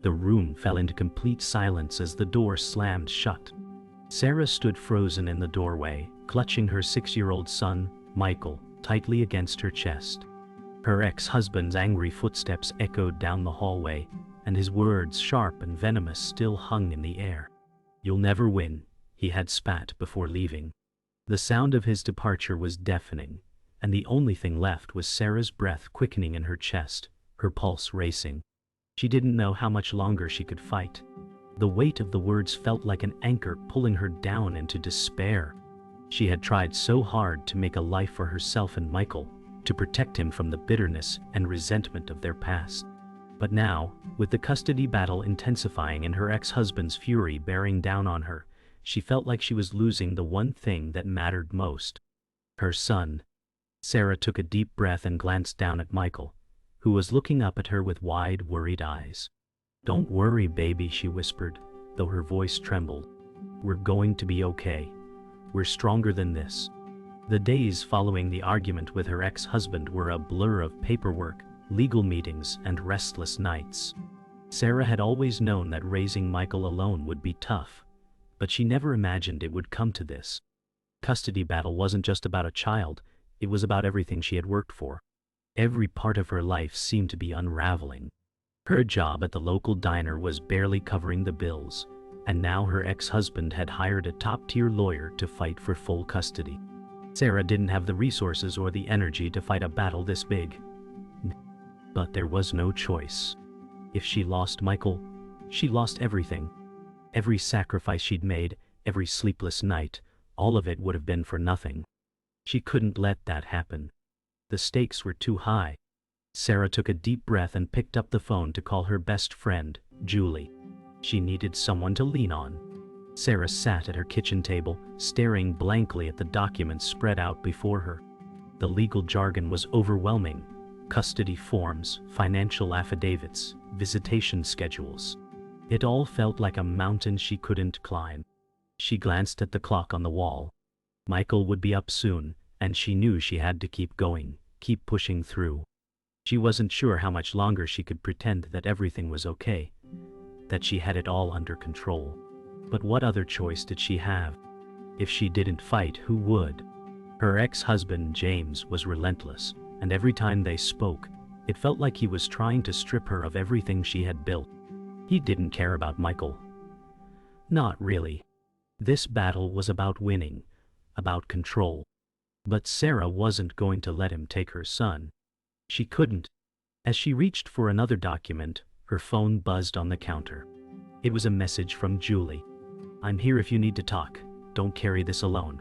The room fell into complete silence as the door slammed shut. Sarah stood frozen in the doorway, clutching her 6-year-old son, Michael, tightly against her chest. Her ex-husband's angry footsteps echoed down the hallway, and his words, sharp and venomous, still hung in the air. "You'll never win," he had spat before leaving. The sound of his departure was deafening, and the only thing left was Sarah's breath quickening in her chest, her pulse racing. She didn't know how much longer she could fight. The weight of the words felt like an anchor pulling her down into despair. She had tried so hard to make a life for herself and Michael, to protect him from the bitterness and resentment of their past. But now, with the custody battle intensifying and her ex-husband's fury bearing down on her, she felt like she was losing the one thing that mattered most: her son. Sarah took a deep breath and glanced down at Michael, who was looking up at her with wide, worried eyes. "Don't worry, baby," she whispered, though her voice trembled. "We're going to be okay. We're stronger than this." The days following the argument with her ex-husband were a blur of paperwork, legal meetings, and restless nights. Sarah had always known that raising Michael alone would be tough, but she never imagined it would come to this. Custody battle wasn't just about a child, it was about everything she had worked for. Every part of her life seemed to be unraveling. Her job at the local diner was barely covering the bills, and now her ex-husband had hired a top-tier lawyer to fight for full custody. Sarah didn't have the resources or the energy to fight a battle this big. But there was no choice. If she lost Michael, she lost everything. Every sacrifice she'd made, every sleepless night, all of it would have been for nothing. She couldn't let that happen. The stakes were too high. Sarah took a deep breath and picked up the phone to call her best friend, Julie. She needed someone to lean on. Sarah sat at her kitchen table, staring blankly at the documents spread out before her. The legal jargon was overwhelming: custody forms, financial affidavits, visitation schedules. It all felt like a mountain she couldn't climb. She glanced at the clock on the wall. Michael would be up soon, and she knew she had to keep going, keep pushing through. She wasn't sure how much longer she could pretend that everything was okay, that she had it all under control. But what other choice did she have? If she didn't fight, who would? Her ex-husband, James, was relentless, and every time they spoke, it felt like he was trying to strip her of everything she had built. He didn't care about Michael. Not really. This battle was about winning, about control. But Sarah wasn't going to let him take her son. She couldn't. As she reached for another document, her phone buzzed on the counter. It was a message from Julie. "I'm here if you need to talk. Don't carry this alone."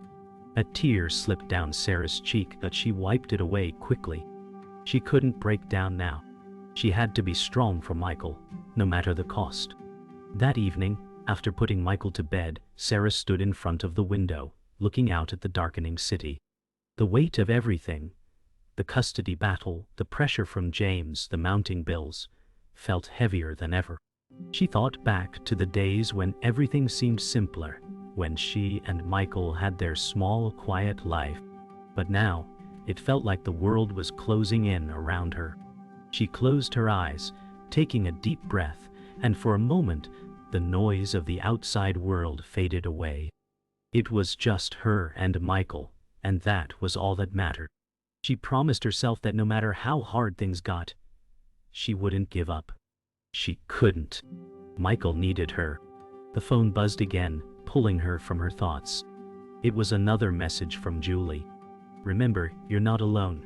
A tear slipped down Sarah's cheek, but she wiped it away quickly. She couldn't break down now. She had to be strong for Michael, no matter the cost. That evening, after putting Michael to bed, Sarah stood in front of the window, looking out at the darkening city. The weight of everything, the custody battle, the pressure from James, the mounting bills, felt heavier than ever. She thought back to the days when everything seemed simpler, when she and Michael had their small, quiet life. But now, it felt like the world was closing in around her. She closed her eyes, taking a deep breath, and for a moment, the noise of the outside world faded away. It was just her and Michael, and that was all that mattered. She promised herself that no matter how hard things got, she wouldn't give up. She couldn't. Michael needed her. The phone buzzed again, pulling her from her thoughts. It was another message from Julie. "Remember, you're not alone.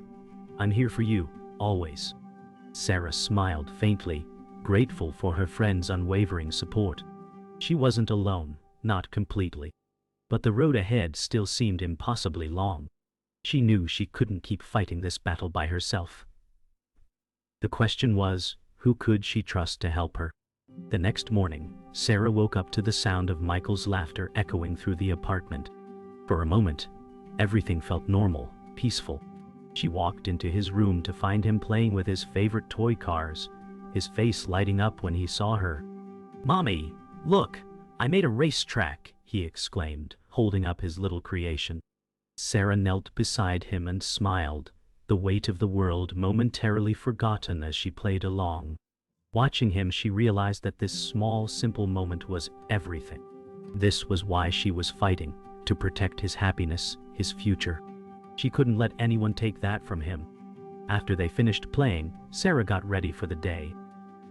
I'm here for you, always." Sarah smiled faintly, grateful for her friend's unwavering support. She wasn't alone, not completely. But the road ahead still seemed impossibly long. She knew she couldn't keep fighting this battle by herself. The question was, who could she trust to help her? The next morning, Sarah woke up to the sound of Michael's laughter echoing through the apartment. For a moment, everything felt normal, peaceful. She walked into his room to find him playing with his favorite toy cars, his face lighting up when he saw her. "Mommy, look, I made a racetrack," he exclaimed, holding up his little creation. Sarah knelt beside him and smiled, the weight of the world momentarily forgotten as she played along. Watching him, she realized that this small, simple moment was everything. This was why she was fighting, to protect his happiness, his future. She couldn't let anyone take that from him. After they finished playing, Sarah got ready for the day.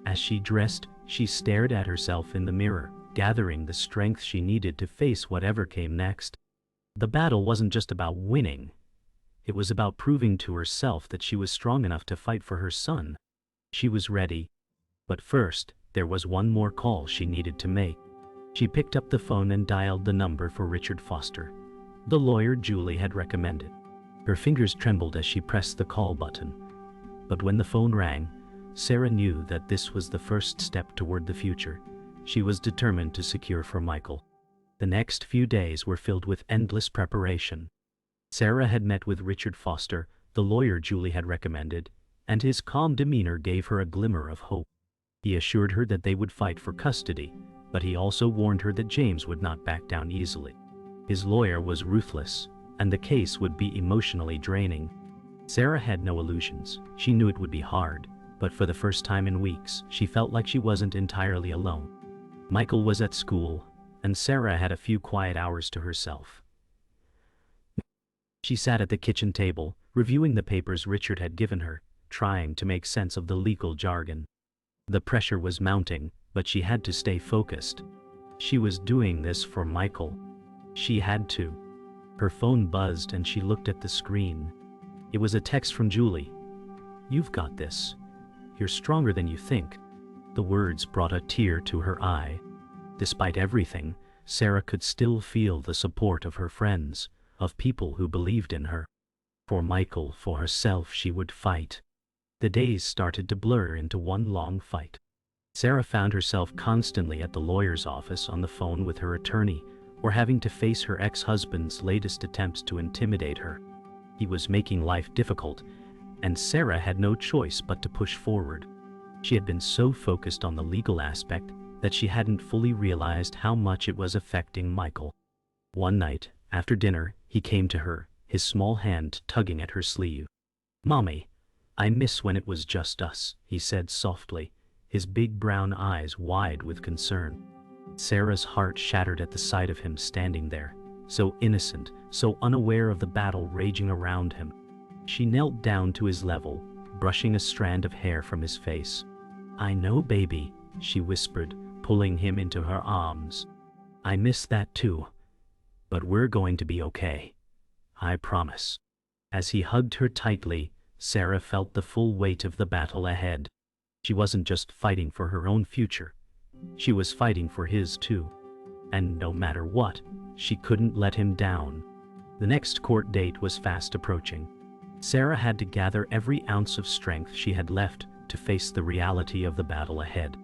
As she dressed, she stared at herself in the mirror, gathering the strength she needed to face whatever came next. The battle wasn't just about winning. It was about proving to herself that she was strong enough to fight for her son. She was ready. But first, there was one more call she needed to make. She picked up the phone and dialed the number for Richard Foster, the lawyer Julie had recommended. Her fingers trembled as she pressed the call button. But when the phone rang, Sarah knew that this was the first step toward the future. She was determined to secure for Michael. The next few days were filled with endless preparation. Sarah had met with Richard Foster, the lawyer Julie had recommended, and his calm demeanor gave her a glimmer of hope. He assured her that they would fight for custody, but he also warned her that James would not back down easily. His lawyer was ruthless, and the case would be emotionally draining. Sarah had no illusions. She knew it would be hard, but for the first time in weeks, she felt like she wasn't entirely alone. Michael was at school, and Sarah had a few quiet hours to herself. She sat at the kitchen table, reviewing the papers Richard had given her, trying to make sense of the legal jargon. The pressure was mounting, but she had to stay focused. She was doing this for Michael. She had to. Her phone buzzed and she looked at the screen. It was a text from Julie. "You've got this. You're stronger than you think." The words brought a tear to her eye. Despite everything, Sarah could still feel the support of her friends, of people who believed in her. For Michael, for herself, she would fight. The days started to blur into one long fight. Sarah found herself constantly at the lawyer's office on the phone with her attorney, or having to face her ex-husband's latest attempts to intimidate her. He was making life difficult, and Sarah had no choice but to push forward. She had been so focused on the legal aspect that she hadn't fully realized how much it was affecting Michael. One night, after dinner, he came to her, his small hand tugging at her sleeve. "Mommy, I miss when it was just us," he said softly, his big brown eyes wide with concern. Sarah's heart shattered at the sight of him standing there, so innocent, so unaware of the battle raging around him. She knelt down to his level, brushing a strand of hair from his face. "I know, baby," she whispered, pulling him into her arms. "I miss that too. But we're going to be okay. I promise." As he hugged her tightly, Sarah felt the full weight of the battle ahead. She wasn't just fighting for her own future. She was fighting for his too. And no matter what, she couldn't let him down. The next court date was fast approaching. Sarah had to gather every ounce of strength she had left to face the reality of the battle ahead.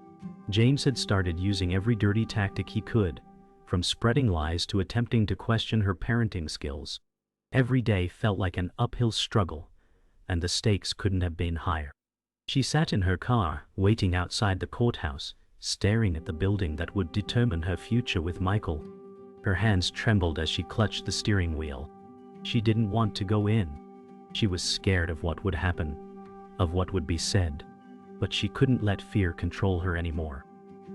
James had started using every dirty tactic he could, from spreading lies to attempting to question her parenting skills. Every day felt like an uphill struggle, and the stakes couldn't have been higher. She sat in her car, waiting outside the courthouse, staring at the building that would determine her future with Michael. Her hands trembled as she clutched the steering wheel. She didn't want to go in. She was scared of what would happen, of what would be said. But she couldn't let fear control her anymore.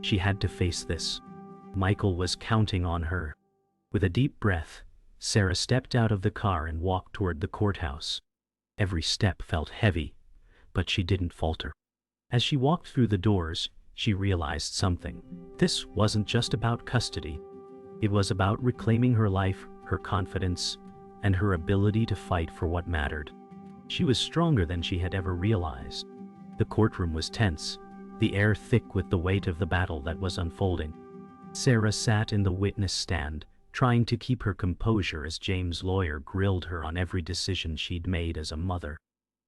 She had to face this. Michael was counting on her. With a deep breath, Sarah stepped out of the car and walked toward the courthouse. Every step felt heavy, but she didn't falter. As she walked through the doors, she realized something. This wasn't just about custody. It was about reclaiming her life, her confidence, and her ability to fight for what mattered. She was stronger than she had ever realized. The courtroom was tense, the air thick with the weight of the battle that was unfolding. Sarah sat in the witness stand, trying to keep her composure as James' lawyer grilled her on every decision she'd made as a mother.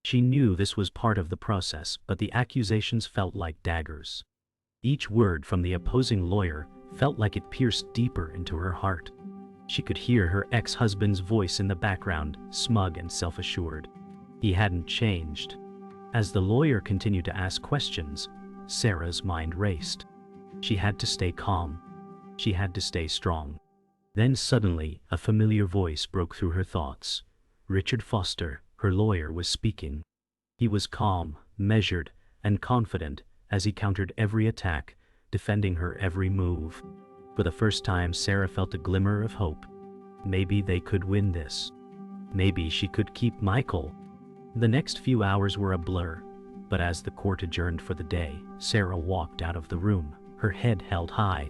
She knew this was part of the process, but the accusations felt like daggers. Each word from the opposing lawyer felt like it pierced deeper into her heart. She could hear her ex-husband's voice in the background, smug and self-assured. He hadn't changed. As the lawyer continued to ask questions, Sarah's mind raced. She had to stay calm. She had to stay strong. Then suddenly, a familiar voice broke through her thoughts. Richard Foster, her lawyer, was speaking. He was calm, measured, and confident, as he countered every attack, defending her every move. For the first time, Sarah felt a glimmer of hope. Maybe they could win this. Maybe she could keep Michael. The next few hours were a blur, but as the court adjourned for the day, Sarah walked out of the room, her head held high.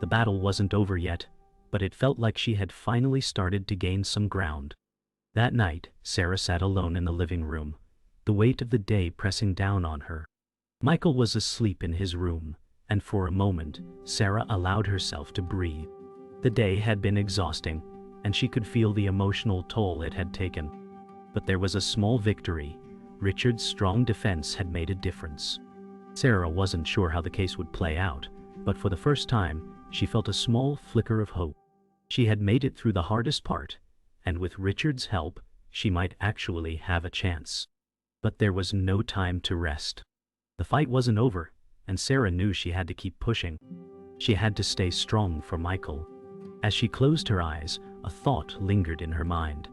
The battle wasn't over yet, but it felt like she had finally started to gain some ground. That night, Sarah sat alone in the living room, the weight of the day pressing down on her. Michael was asleep in his room, and for a moment, Sarah allowed herself to breathe. The day had been exhausting, and she could feel the emotional toll it had taken. But there was a small victory. Richard's strong defense had made a difference. Sarah wasn't sure how the case would play out, but for the first time, she felt a small flicker of hope. She had made it through the hardest part, and with Richard's help, she might actually have a chance. But there was no time to rest. The fight wasn't over, and Sarah knew she had to keep pushing. She had to stay strong for Michael. As she closed her eyes, a thought lingered in her mind.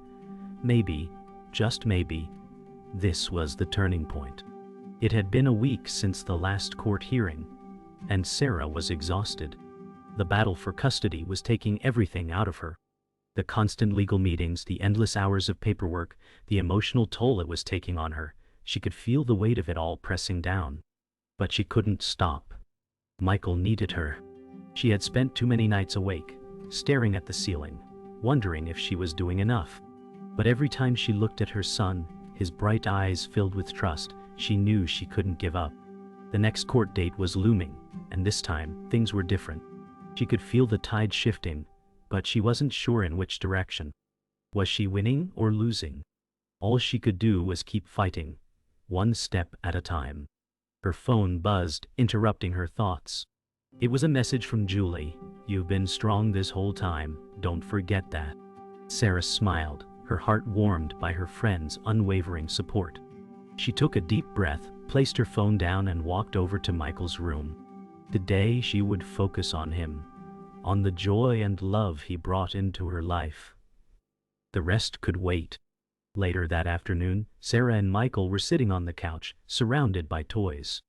Maybe, just maybe, this was the turning point. It had been a week since the last court hearing, and Sarah was exhausted. The battle for custody was taking everything out of her. The constant legal meetings, the endless hours of paperwork, the emotional toll it was taking on her. She could feel the weight of it all pressing down. But she couldn't stop. Michael needed her. She had spent too many nights awake, staring at the ceiling, wondering if she was doing enough. But every time she looked at her son, his bright eyes filled with trust, she knew she couldn't give up. The next court date was looming, and this time, things were different. She could feel the tide shifting, but she wasn't sure in which direction. Was she winning or losing? All she could do was keep fighting, one step at a time. Her phone buzzed, interrupting her thoughts. It was a message from Julie. "You've been strong this whole time, don't forget that." Sarah smiled, her heart warmed by her friend's unwavering support. She took a deep breath, placed her phone down and walked over to Michael's room. Today she would focus on him, on the joy and love he brought into her life. The rest could wait. Later that afternoon, Sarah and Michael were sitting on the couch, surrounded by toys.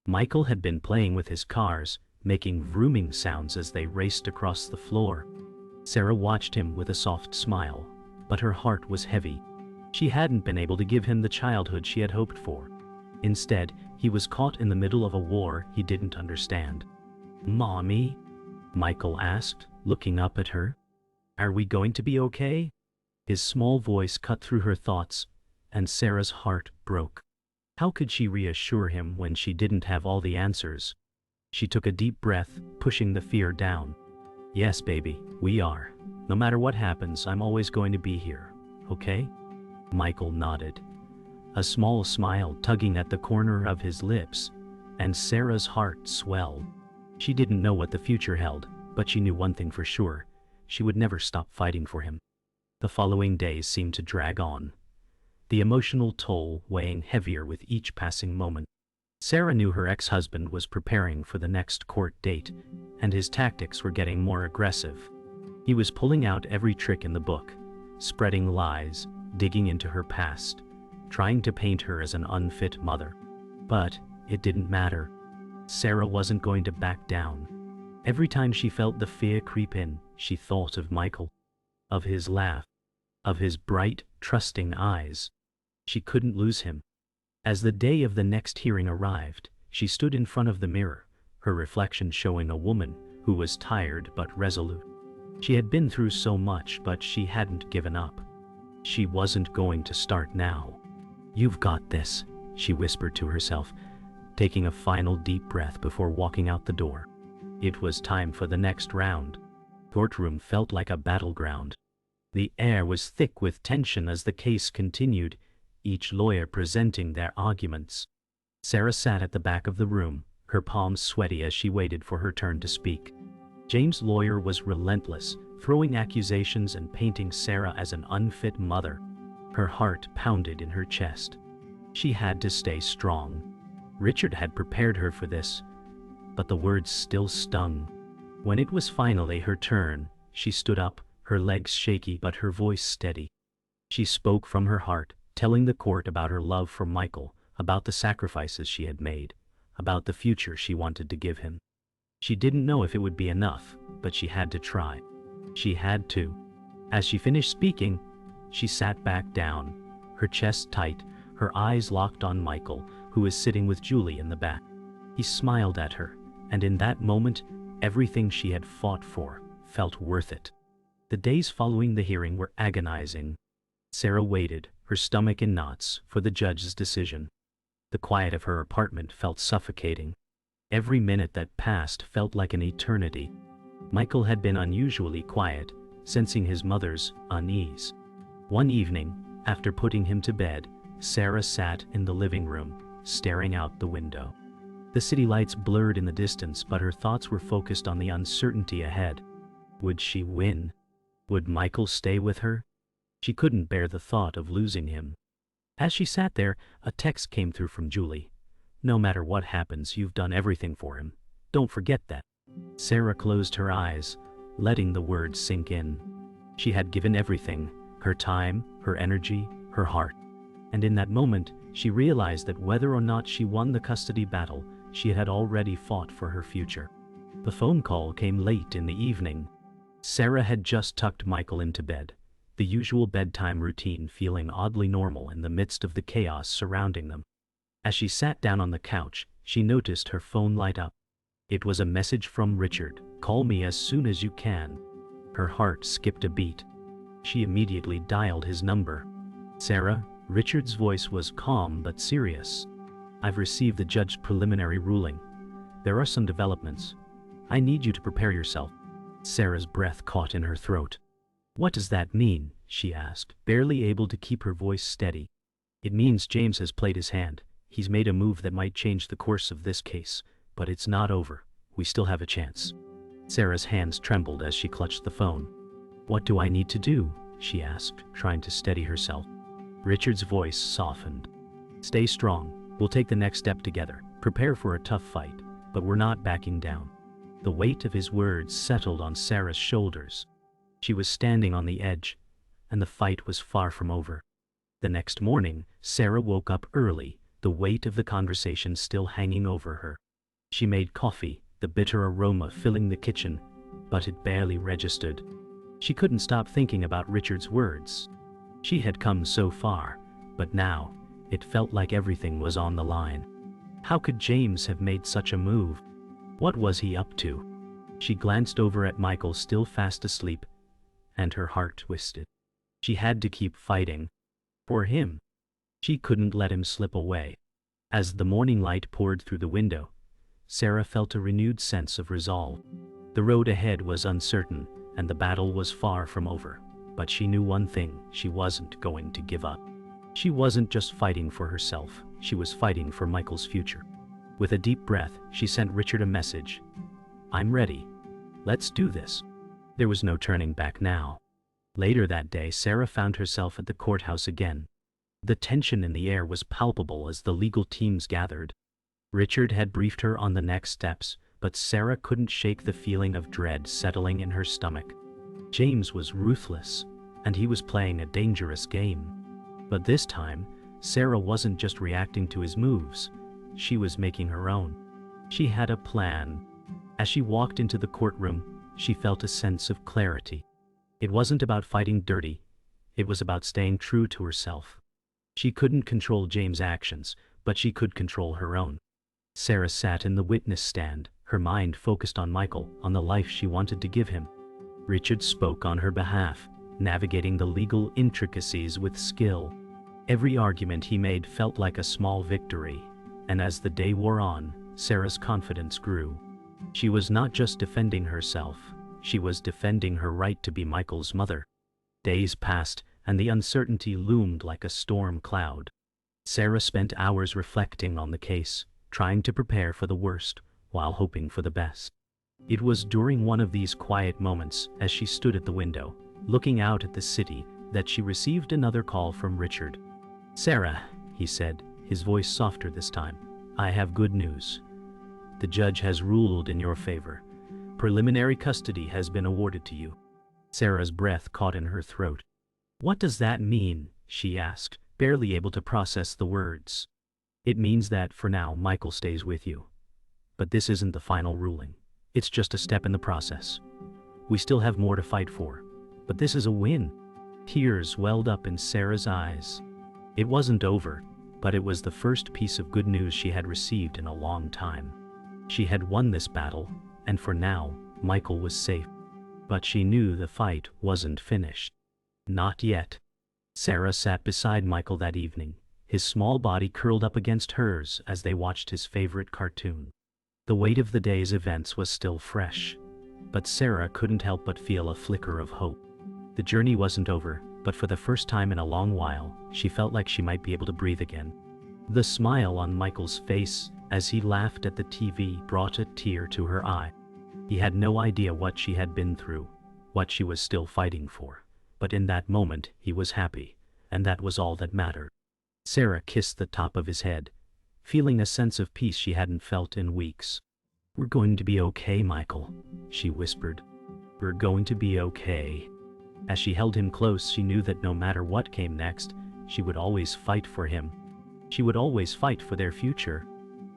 Michael had been playing with his cars, making vrooming sounds as they raced across the floor. Sarah watched him with a soft smile, but her heart was heavy. She hadn't been able to give him the childhood she had hoped for. Instead, he was caught in the middle of a war he didn't understand. "Mommy?" Michael asked, looking up at her. "Are we going to be okay?" His small voice cut through her thoughts, and Sarah's heart broke. How could she reassure him when she didn't have all the answers? She took a deep breath, pushing the fear down. "Yes, baby, we are. No matter what happens, I'm always going to be here, okay?" Michael nodded, a small smile tugging at the corner of his lips, and Sarah's heart swelled. She didn't know what the future held, but she knew one thing for sure: she would never stop fighting for him. The following days seemed to drag on, the emotional toll weighing heavier with each passing moment. Sarah knew her ex-husband was preparing for the next court date, and his tactics were getting more aggressive. He was pulling out every trick in the book, spreading lies, digging into her past, trying to paint her as an unfit mother. But it didn't matter. Sarah wasn't going to back down. Every time she felt the fear creep in, she thought of Michael, of his laugh, of his bright, trusting eyes. She couldn't lose him. As the day of the next hearing arrived, she stood in front of the mirror, her reflection showing a woman who was tired but resolute. She had been through so much, but she hadn't given up. She wasn't going to start now. "You've got this," she whispered to herself, taking a final deep breath before walking out the door. It was time for the next round. The courtroom felt like a battleground. The air was thick with tension as the case continued, each lawyer presenting their arguments. Sarah sat at the back of the room, her palms sweaty as she waited for her turn to speak. James' lawyer was relentless, throwing accusations and painting Sarah as an unfit mother. Her heart pounded in her chest. She had to stay strong. Richard had prepared her for this, but the words still stung. When it was finally her turn, she stood up, her legs shaky but her voice steady. She spoke from her heart, telling the court about her love for Michael, about the sacrifices she had made, about the future she wanted to give him. She didn't know if it would be enough, but she had to try. She had to. As she finished speaking, she sat back down, her chest tight, her eyes locked on Michael, who was sitting with Julie in the back. He smiled at her, and in that moment, everything she had fought for felt worth it. The days following the hearing were agonizing. Sarah waited, her stomach in knots, for the judge's decision. The quiet of her apartment felt suffocating. Every minute that passed felt like an eternity. Michael had been unusually quiet, sensing his mother's unease. One evening, after putting him to bed, Sarah sat in the living room, staring out the window. The city lights blurred in the distance, but her thoughts were focused on the uncertainty ahead. Would she win? Would Michael stay with her? She couldn't bear the thought of losing him. As she sat there, a text came through from Julie. "No matter what happens, you've done everything for him. Don't forget that." Sarah closed her eyes, letting the words sink in. She had given everything, her time, her energy, her heart. And in that moment, she realized that whether or not she won the custody battle, she had already fought for her future. The phone call came late in the evening. Sarah had just tucked Michael into bed, the usual bedtime routine feeling oddly normal in the midst of the chaos surrounding them. As she sat down on the couch, she noticed her phone light up. It was a message from Richard. "Call me as soon as you can." Her heart skipped a beat. She immediately dialed his number. "Sarah," Richard's voice was calm but serious. "I've received the judge's preliminary ruling. There are some developments. I need you to prepare yourself." Sarah's breath caught in her throat. "What does that mean?" she asked, barely able to keep her voice steady. "It means James has played his hand. He's made a move that might change the course of this case, but it's not over. We still have a chance." Sarah's hands trembled as she clutched the phone. "What do I need to do?" she asked, trying to steady herself. Richard's voice softened. "Stay strong. We'll take the next step together. Prepare for a tough fight, but we're not backing down." The weight of his words settled on Sarah's shoulders. She was standing on the edge, and the fight was far from over. The next morning, Sarah woke up early, the weight of the conversation still hanging over her. She made coffee, the bitter aroma filling the kitchen, but it barely registered. She couldn't stop thinking about Richard's words. She had come so far, but now, it felt like everything was on the line. How could James have made such a move? What was he up to? She glanced over at Michael, still fast asleep, and her heart twisted. She had to keep fighting. For him. She couldn't let him slip away. As the morning light poured through the window, Sarah felt a renewed sense of resolve. The road ahead was uncertain, and the battle was far from over. But she knew one thing: she wasn't going to give up. She wasn't just fighting for herself, she was fighting for Michael's future. With a deep breath, she sent Richard a message. "I'm ready. Let's do this." There was no turning back now. Later that day, Sarah found herself at the courthouse again. The tension in the air was palpable as the legal teams gathered. Richard had briefed her on the next steps, but Sarah couldn't shake the feeling of dread settling in her stomach. James was ruthless, and he was playing a dangerous game. But this time, Sarah wasn't just reacting to his moves. She was making her own. She had a plan. As she walked into the courtroom, she felt a sense of clarity. It wasn't about fighting dirty. It was about staying true to herself. She couldn't control James' actions, but she could control her own. Sarah sat in the witness stand, her mind focused on Michael, on the life she wanted to give him. Richard spoke on her behalf, navigating the legal intricacies with skill. Every argument he made felt like a small victory, and as the day wore on, Sarah's confidence grew. She was not just defending herself, she was defending her right to be Michael's mother. Days passed, and the uncertainty loomed like a storm cloud. Sarah spent hours reflecting on the case, trying to prepare for the worst, while hoping for the best. It was during one of these quiet moments, as she stood at the window, looking out at the city, that she received another call from Richard. "Sarah," he said, his voice softer this time, "I have good news. The judge has ruled in your favor. Preliminary custody has been awarded to you." Sarah's breath caught in her throat. "What does that mean?" she asked, barely able to process the words. It means that for now Michael stays with you. But this isn't the final ruling. It's just a step in the process. We still have more to fight for. But this is a win. Tears welled up in Sarah's eyes. It wasn't over, but it was the first piece of good news she had received in a long time. She had won this battle, and for now, Michael was safe. But she knew the fight wasn't finished. Not yet. Sarah sat beside Michael that evening, his small body curled up against hers as they watched his favorite cartoon. The weight of the day's events was still fresh, but Sarah couldn't help but feel a flicker of hope. The journey wasn't over, but for the first time in a long while, she felt like she might be able to breathe again. The smile on Michael's face as he laughed at the TV brought a tear to her eye. He had no idea what she had been through, what she was still fighting for, but in that moment he was happy, and that was all that mattered. Sarah kissed the top of his head, feeling a sense of peace she hadn't felt in weeks. "We're going to be okay, Michael," she whispered. "We're going to be okay." As she held him close, she knew that no matter what came next, she would always fight for him. She would always fight for their future.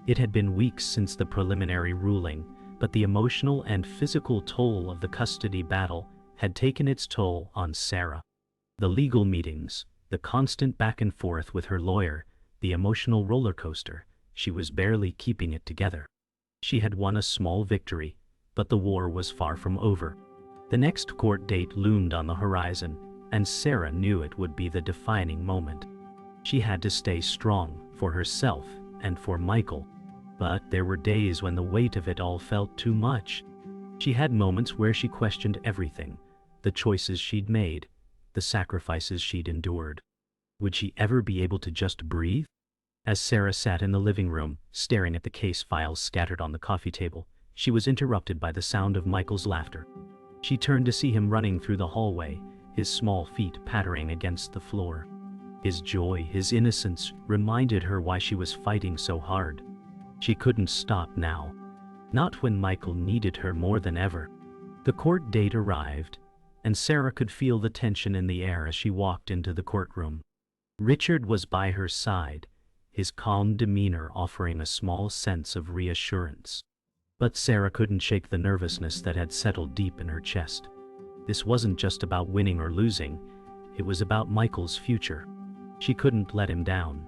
It had been weeks since the preliminary ruling, but the emotional and physical toll of the custody battle had taken its toll on Sarah. The legal meetings, the constant back and forth with her lawyer, the emotional roller coaster, she was barely keeping it together. She had won a small victory, but the war was far from over. The next court date loomed on the horizon, and Sarah knew it would be the defining moment. She had to stay strong for herself and for Michael. But there were days when the weight of it all felt too much. She had moments where she questioned everything, the choices she'd made, the sacrifices she'd endured. Would she ever be able to just breathe? As Sarah sat in the living room, staring at the case files scattered on the coffee table, she was interrupted by the sound of Michael's laughter. She turned to see him running through the hallway, his small feet pattering against the floor. His joy, his innocence, reminded her why she was fighting so hard. She couldn't stop now. Not when Michael needed her more than ever. The court date arrived, and Sarah could feel the tension in the air as she walked into the courtroom. Richard was by her side, his calm demeanor offering a small sense of reassurance. But Sarah couldn't shake the nervousness that had settled deep in her chest. This wasn't just about winning or losing, it was about Michael's future. She couldn't let him down.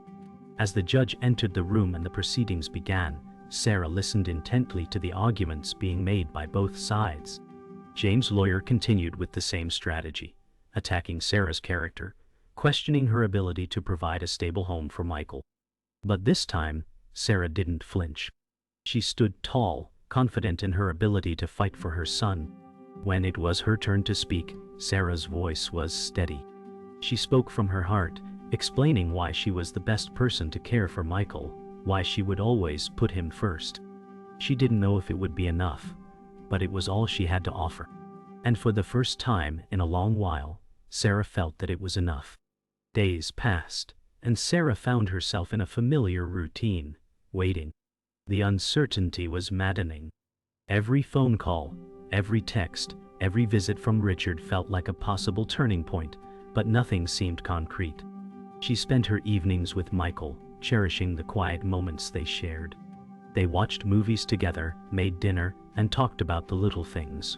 As the judge entered the room and the proceedings began, Sarah listened intently to the arguments being made by both sides. James' lawyer continued with the same strategy, attacking Sarah's character, questioning her ability to provide a stable home for Michael. But this time, Sarah didn't flinch. She stood tall, confident in her ability to fight for her son. When it was her turn to speak, Sarah's voice was steady. She spoke from her heart, explaining why she was the best person to care for Michael, why she would always put him first. She didn't know if it would be enough, but it was all she had to offer. And for the first time in a long while, Sarah felt that it was enough. Days passed, and Sarah found herself in a familiar routine, waiting. The uncertainty was maddening. Every phone call, every text, every visit from Richard felt like a possible turning point, but nothing seemed concrete. She spent her evenings with Michael, cherishing the quiet moments they shared. They watched movies together, made dinner, and talked about the little things.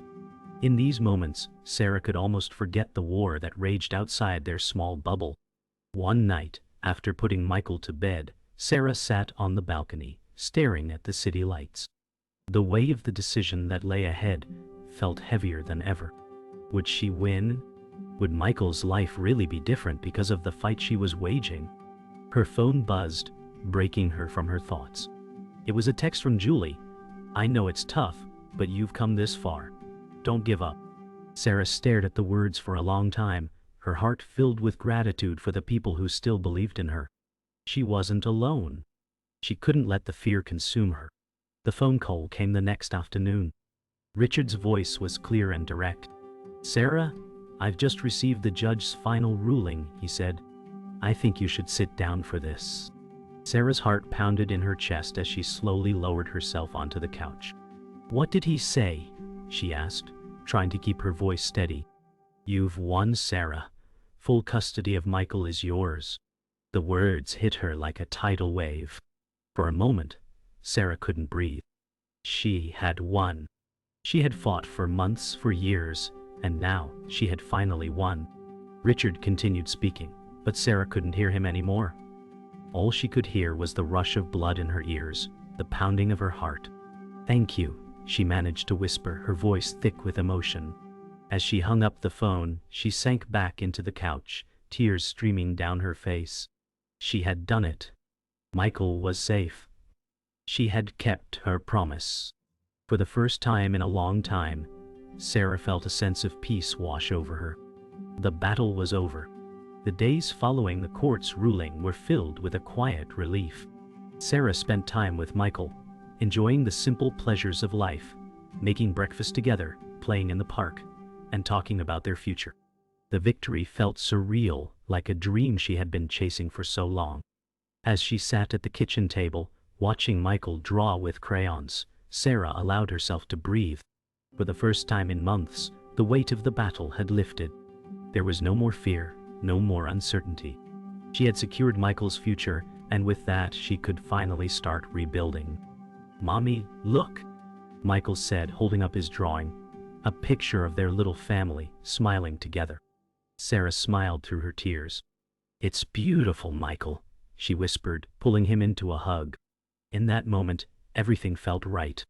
In these moments, Sarah could almost forget the war that raged outside their small bubble. One night, after putting Michael to bed, Sarah sat on the balcony, staring at the city lights. The weight of the decision that lay ahead felt heavier than ever. Would she win? Would Michael's life really be different because of the fight she was waging? Her phone buzzed, breaking her from her thoughts. It was a text from Julie. "I know it's tough, but you've come this far. Don't give up." Sarah stared at the words for a long time, her heart filled with gratitude for the people who still believed in her. She wasn't alone. She couldn't let the fear consume her. The phone call came the next afternoon. Richard's voice was clear and direct. "Sarah, I've just received the judge's final ruling," he said. "I think you should sit down for this." Sarah's heart pounded in her chest as she slowly lowered herself onto the couch. "What did he say?" she asked, trying to keep her voice steady. "You've won, Sarah. Full custody of Michael is yours." The words hit her like a tidal wave. For a moment, Sarah couldn't breathe. She had won. She had fought for months, for years, and now she had finally won. Richard continued speaking, but Sarah couldn't hear him anymore. All she could hear was the rush of blood in her ears, the pounding of her heart. "Thank you," she managed to whisper, her voice thick with emotion. As she hung up the phone, she sank back into the couch, tears streaming down her face. She had done it. Michael was safe. She had kept her promise. For the first time in a long time, Sarah felt a sense of peace wash over her. The battle was over. The days following the court's ruling were filled with a quiet relief. Sarah spent time with Michael, enjoying the simple pleasures of life, making breakfast together, playing in the park, and talking about their future. The victory felt surreal, like a dream she had been chasing for so long. As she sat at the kitchen table, watching Michael draw with crayons, Sarah allowed herself to breathe. For the first time in months, the weight of the battle had lifted. There was no more fear, no more uncertainty. She had secured Michael's future, and with that she could finally start rebuilding. "Mommy, look," Michael said, holding up his drawing, a picture of their little family, smiling together. Sarah smiled through her tears. "It's beautiful, Michael," she whispered, pulling him into a hug. In that moment, everything felt right.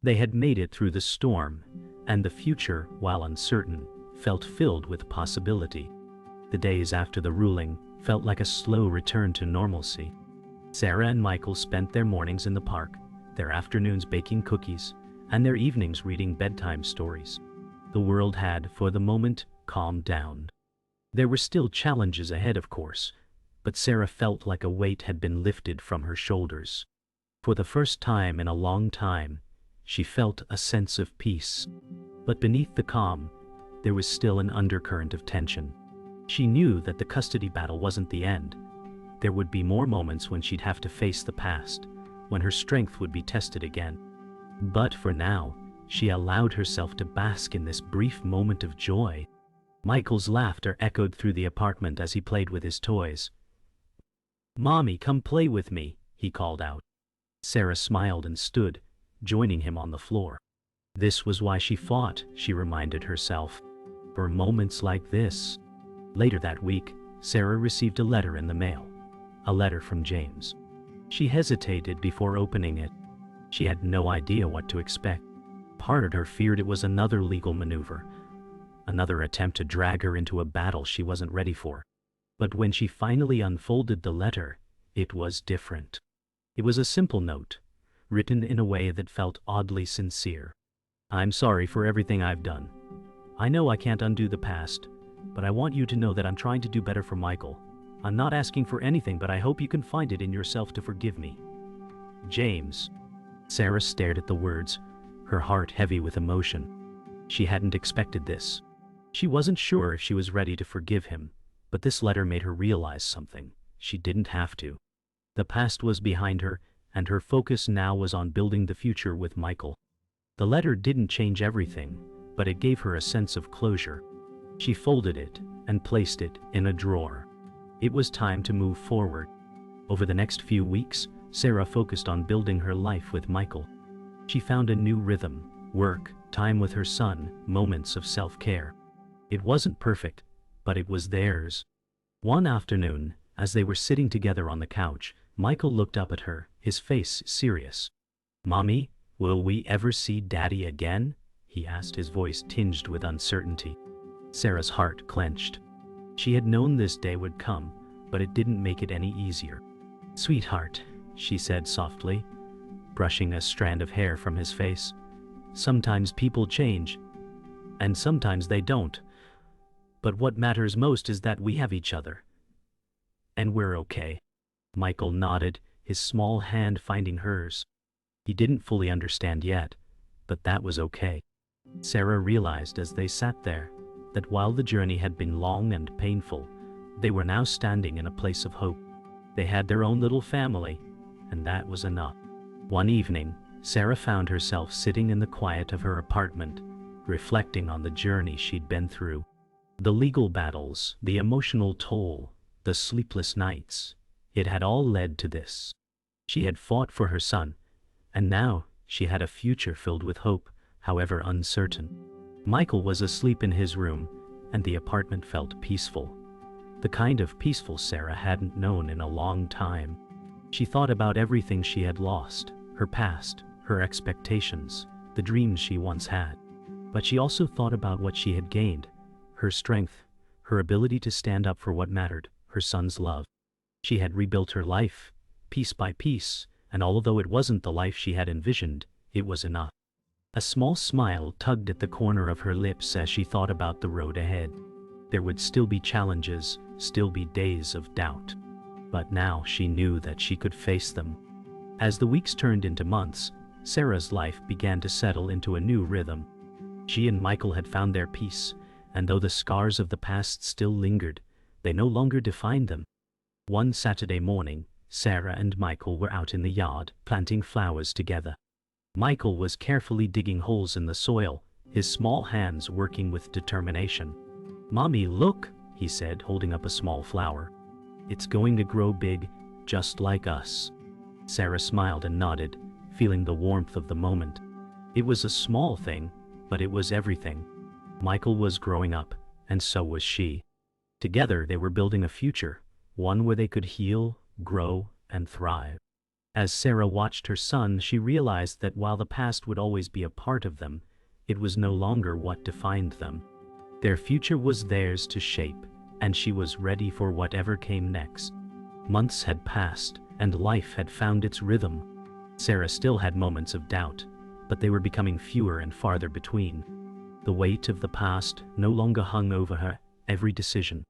They had made it through the storm, and the future, while uncertain, felt filled with possibility. The days after the ruling felt like a slow return to normalcy. Sarah and Michael spent their mornings in the park, their afternoons baking cookies, and their evenings reading bedtime stories. The world had, for the moment, calmed down. There were still challenges ahead, of course, but Sarah felt like a weight had been lifted from her shoulders. For the first time in a long time, she felt a sense of peace. But beneath the calm, there was still an undercurrent of tension. She knew that the custody battle wasn't the end. There would be more moments when she'd have to face the past, when her strength would be tested again. But for now, she allowed herself to bask in this brief moment of joy. Michael's laughter echoed through the apartment as he played with his toys. "Mommy, come play with me," he called out. Sarah smiled and stood, joining him on the floor. This was why she fought, she reminded herself. For moments like this. Later that week, Sarah received a letter in the mail. A letter from James. She hesitated before opening it. She had no idea what to expect. Part of her feared it was another legal maneuver, another attempt to drag her into a battle she wasn't ready for. But when she finally unfolded the letter, it was different. It was a simple note, written in a way that felt oddly sincere. "I'm sorry for everything I've done. I know I can't undo the past, but I want you to know that I'm trying to do better for Michael. I'm not asking for anything, but I hope you can find it in yourself to forgive me. James." Sarah stared at the words, her heart heavy with emotion. She hadn't expected this. She wasn't sure if she was ready to forgive him, but this letter made her realize something. She didn't have to. The past was behind her, and her focus now was on building the future with Michael. The letter didn't change everything, but it gave her a sense of closure. She folded it and placed it in a drawer. It was time to move forward. Over the next few weeks, Sarah focused on building her life with Michael. She found a new rhythm: work, time with her son, moments of self-care. It wasn't perfect, but it was theirs. One afternoon, as they were sitting together on the couch, Michael looked up at her, his face serious. "Mommy, will we ever see Daddy again?" he asked, his voice tinged with uncertainty. Sarah's heart clenched. She had known this day would come, but it didn't make it any easier. "Sweetheart," she said softly, brushing a strand of hair from his face. "Sometimes people change, and sometimes they don't. But what matters most is that we have each other. And we're okay." Michael nodded, his small hand finding hers. He didn't fully understand yet, but that was okay. Sarah realized as they sat there that while the journey had been long and painful, they were now standing in a place of hope. They had their own little family, and that was enough. One evening, Sarah found herself sitting in the quiet of her apartment, reflecting on the journey she'd been through. The legal battles, the emotional toll, the sleepless nights. It had all led to this. She had fought for her son, and now she had a future filled with hope, however uncertain. Michael was asleep in his room, and the apartment felt peaceful. The kind of peaceful Sarah hadn't known in a long time. She thought about everything she had lost, her past, her expectations, the dreams she once had. But she also thought about what she had gained, her strength, her ability to stand up for what mattered, her son's love. She had rebuilt her life, piece by piece, and although it wasn't the life she had envisioned, it was enough. A small smile tugged at the corner of her lips as she thought about the road ahead. There would still be challenges, still be days of doubt. But now she knew that she could face them. As the weeks turned into months, Sarah's life began to settle into a new rhythm. She and Michael had found their peace, and though the scars of the past still lingered, they no longer defined them. One Saturday morning, Sarah and Michael were out in the yard, planting flowers together. Michael was carefully digging holes in the soil, his small hands working with determination. "Mommy, look," he said, holding up a small flower. "It's going to grow big, just like us." Sarah smiled and nodded, feeling the warmth of the moment. It was a small thing, but it was everything. Michael was growing up, and so was she. Together they were building a future, one where they could heal, grow, and thrive. As Sarah watched her son, she realized that while the past would always be a part of them, it was no longer what defined them. Their future was theirs to shape, and she was ready for whatever came next. Months had passed, and life had found its rhythm. Sarah still had moments of doubt, but they were becoming fewer and farther between. The weight of the past no longer hung over her every decision.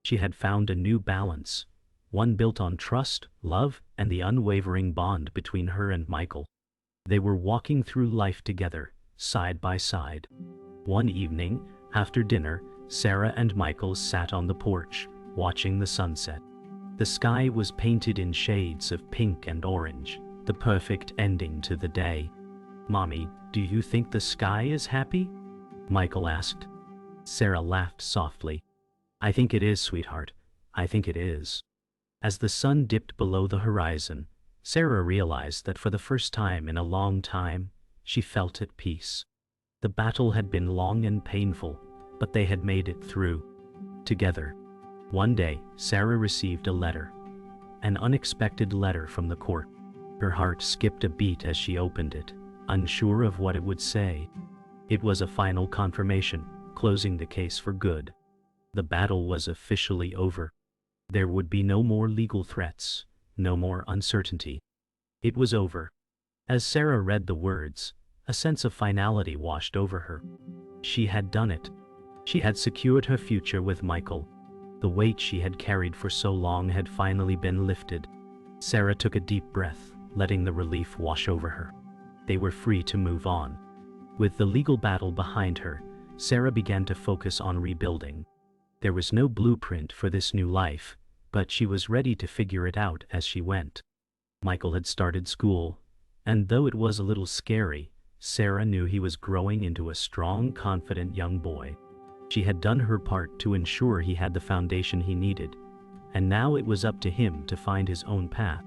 She had found a new balance, one built on trust, love, and the unwavering bond between her and Michael. They were walking through life together, side by side. One evening, after dinner, Sarah and Michael sat on the porch, watching the sunset. The sky was painted in shades of pink and orange, the perfect ending to the day. "Mommy, do you think the sky is happy?" Michael asked. Sarah laughed softly. "I think it is, sweetheart. I think it is." As the sun dipped below the horizon, Sarah realized that for the first time in a long time, she felt at peace. The battle had been long and painful, but they had made it through, together. One day, Sarah received a letter, an unexpected letter from the court. Her heart skipped a beat as she opened it, unsure of what it would say. It was a final confirmation, closing the case for good. The battle was officially over. There would be no more legal threats, no more uncertainty. It was over. As Sarah read the words, a sense of finality washed over her. She had done it. She had secured her future with Michael. The weight she had carried for so long had finally been lifted. Sarah took a deep breath, letting the relief wash over her. They were free to move on. With the legal battle behind her, Sarah began to focus on rebuilding. There was no blueprint for this new life, but she was ready to figure it out as she went. Michael had started school, and though it was a little scary, Sarah knew he was growing into a strong, confident young boy. She had done her part to ensure he had the foundation he needed, and now it was up to him to find his own path.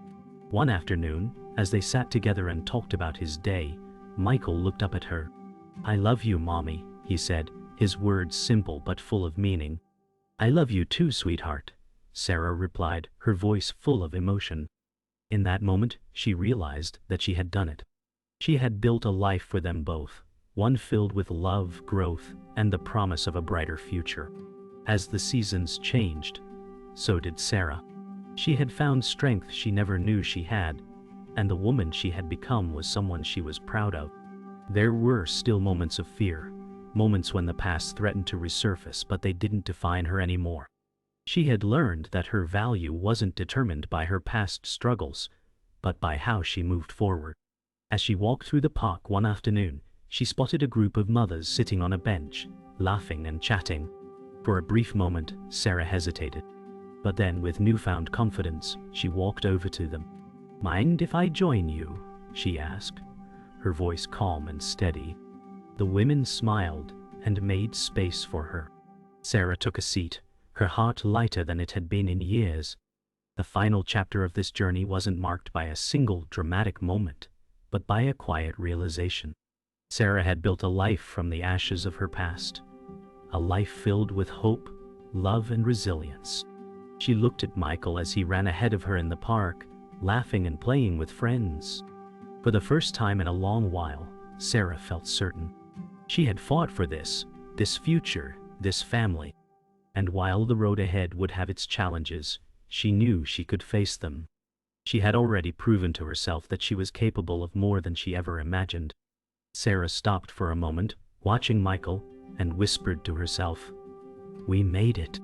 One afternoon, as they sat together and talked about his day, Michael looked up at her. "I love you, Mommy," he said, his words simple but full of meaning. "I love you too, sweetheart," Sarah replied, her voice full of emotion. In that moment, she realized that she had done it. She had built a life for them both, one filled with love, growth, and the promise of a brighter future. As the seasons changed, so did Sarah. She had found strength she never knew she had, and the woman she had become was someone she was proud of. There were still moments of fear, moments when the past threatened to resurface, but they didn't define her anymore. She had learned that her value wasn't determined by her past struggles, but by how she moved forward. As she walked through the park one afternoon, she spotted a group of mothers sitting on a bench, laughing and chatting. For a brief moment, Sarah hesitated. But then, with newfound confidence, she walked over to them. "Mind if I join you?" she asked, her voice calm and steady. The women smiled and made space for her. Sarah took a seat, her heart lighter than it had been in years. The final chapter of this journey wasn't marked by a single dramatic moment, but by a quiet realization. Sarah had built a life from the ashes of her past, a life filled with hope, love, and resilience. She looked at Michael as he ran ahead of her in the park, laughing and playing with friends. For the first time in a long while, Sarah felt certain. She had fought for this future, this family. And while the road ahead would have its challenges, she knew she could face them. She had already proven to herself that she was capable of more than she ever imagined. Sarah stopped for a moment, watching Michael, and whispered to herself, "We made it."